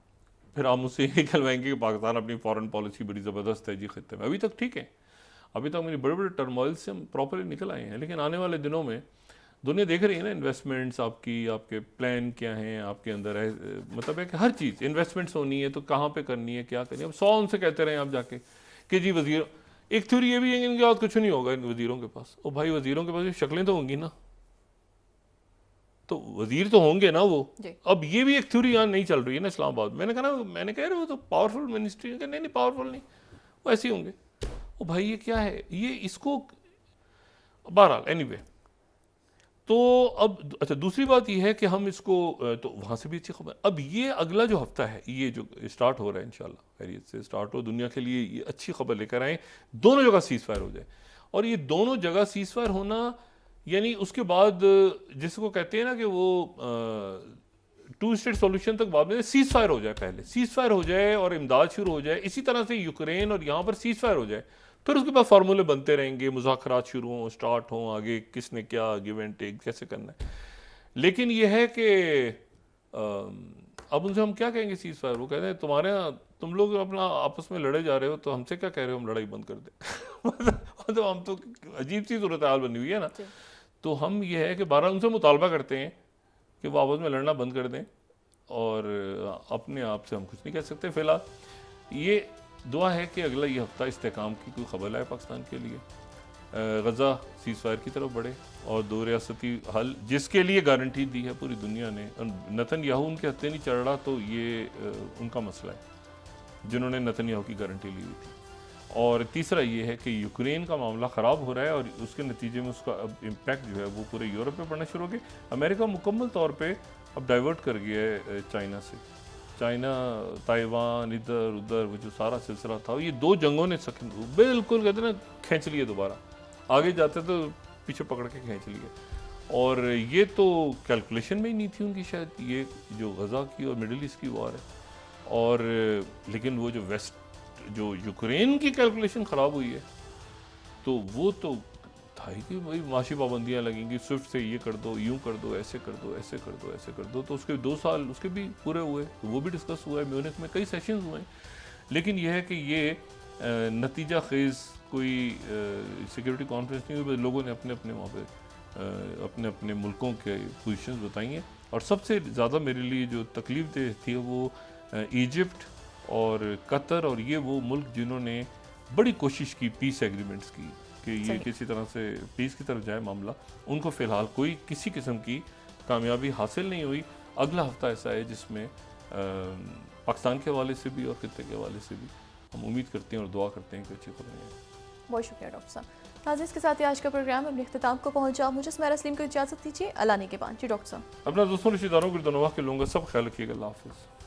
फिर आप मुझसे ये कहलवाएंगे कि पाकिस्तान अपनी फॉरेन पॉलिसी बड़ी ज़बरदस्त है जी खत्ते में। अभी तक ठीक है, अभी तक मेरी बड़े बड़े टर्मोइल से हम प्रॉपरली निकल आए हैं, लेकिन आने वाले दिनों में दुनिया देख रही है ना इन्वेस्टमेंट्स आपकी, आपके प्लान क्या हैं आपके अंदर है, मतलब है कि हर चीज़ इन्वेस्टमेंट्स होनी है तो कहाँ पे करनी है, क्या करनी है। अब 100 उनसे कहते रहे आप जाके कि जी वजीर, एक थ्योरी ये भी है कि इनके पास कुछ नहीं होगा इन वजीरों के पास। ओ भाई, वजीरों के पास ये शक्लें तो होंगी ना, तो वजीर तो होंगे ना वो। अब ये भी एक थ्योरी यहाँ नहीं चल रही है ना इस्लामाबाद। मैंने कहा ना, मैंने कह रहे वो तो पावरफुल मिनिस्ट्री है, नहीं पावरफुल नहीं, वो ऐसे ही होंगे। ओ भाई ये क्या है, ये इसको बहरहाल एनीवे। तो अब अच्छा, दूसरी बात ये है कि हम इसको तो वहाँ से भी अच्छी खबर। अब ये अगला जो हफ्ता है ये जो स्टार्ट हो रहा है, इंशाल्लाह खैरियत से स्टार्ट हो, दुनिया के लिए ये अच्छी खबर लेकर आए, दोनों जगह सीज फायर हो जाए। और ये दोनों जगह सीज फायर होना यानी उसके बाद जिसको कहते हैं ना कि वो 2 स्टेट सॉल्यूशन तक बाद में सीज फायर हो जाए, पहले सीज फायर हो जाए और इमदाद शुरू हो जाए, इसी तरह से यूक्रेन और यहाँ पर सीज फायर हो जाए, फिर उसके बाद फार्मूले बनते रहेंगे, मुज़ाकरात शुरू हों, स्टार्ट हों, आगे किसने क्या गिव एंड टेक कैसे करना है। लेकिन यह है कि अब उनसे हम क्या कहेंगे सीज फायर, वो कहते हैं तुम्हारे यहाँ तुम लोग अपना आपस में लड़े जा रहे हो तो हमसे क्या कह रहे हो हम लड़ाई बंद कर दें। मतलब हम तो अजीब सी सूरत हाल बनी हुई है ना। तो हम ये है कि 12 उनसे मुतालबा करते हैं कि वो आपस में लड़ना बंद कर दें, और अपने आप से हम कुछ नहीं कह सकते फिलहाल। ये दुआ है कि अगला ये हफ्ता इस्तेकाम की कोई खबर आए पाकिस्तान के लिए, गज़ा सीज़ फायर की तरफ बढ़े और 2 रियासती हल जिसके लिए गारंटी दी है पूरी दुनिया ने। नेतन्याहू उनके हत्थे नहीं चढ़ रहा तो ये उनका मसला है जिन्होंने नेतन्याहू की गारंटी ली हुई थी। और तीसरा ये है कि यूक्रेन का मामला ख़राब हो रहा है और उसके नतीजे में उसका अब इम्पैक्ट जो है वो पूरे यूरोप पे पड़ना शुरू हो गया। अमेरिका मुकम्मल तौर पे अब डाइवर्ट कर गया है चाइना से, चाइना ताइवान इधर उधर वो जो सारा सिलसिला था, ये 2 जंगों ने बिल्कुल कहते ना खींच लिए, दोबारा आगे जाते तो पीछे पकड़ के खींच लिए। और ये तो कैलकुलेशन में ही नहीं थी उनकी शायद, ये जो गज़ा की और मिडिल ईस्ट की वॉर है। और लेकिन वो जो वेस्ट जो यूक्रेन की कैलकुलेशन ख़राब हुई है तो वो तो था ही कि भाई माशी पाबंदियाँ लगेंगी, स्विफ्ट से ये कर दो, यूँ कर दो, ऐसे कर दो, ऐसे कर दो, ऐसे कर दो। तो उसके 2 साल उसके भी पूरे हुए, तो वो भी डिस्कस हुआ है, म्यूनिख में कई सेशंस हुए हैं। लेकिन यह है कि ये नतीजा खेज़ कोई सिक्योरिटी कॉन्फ्रेंस नहीं हुई, लोगों ने अपने अपने वहाँ पर अपने अपने मुल्कों के पोजीशंस बताई हैं। और सबसे ज़्यादा मेरे लिए जो तकलीफ दे थी वो इजिप्ट और कतर, और ये वो मुल्क जिन्होंने बड़ी कोशिश की पीस एग्रीमेंट्स की कि ये किसी तरह से पीस की तरफ जाए मामला, उनको फ़िलहाल कोई किसी किस्म की कामयाबी हासिल नहीं हुई। अगला हफ्ता ऐसा है जिसमें पाकिस्तान के हवाले से भी और खित्ते के हवाले से भी हम उम्मीद करते हैं और दुआ करते हैं कि अच्छी खबरें आएँ। बहुत शुक्रिया डॉक्टर साहब। नाज़रीन, इसके साथ ही आज का प्रोग्राम अपने इख्तिताम को पहुंचा। मुझे सुमेरा सलीम को इजाज़त दीजिए। अल्लाह ने के बाद जी डॉक्टर साहब। अपना दोस्तों रिश्तेदारों को धन्यवाद के लूँगा। सब ख्याल रखिएगा। अल्लाह हाफ़िज़।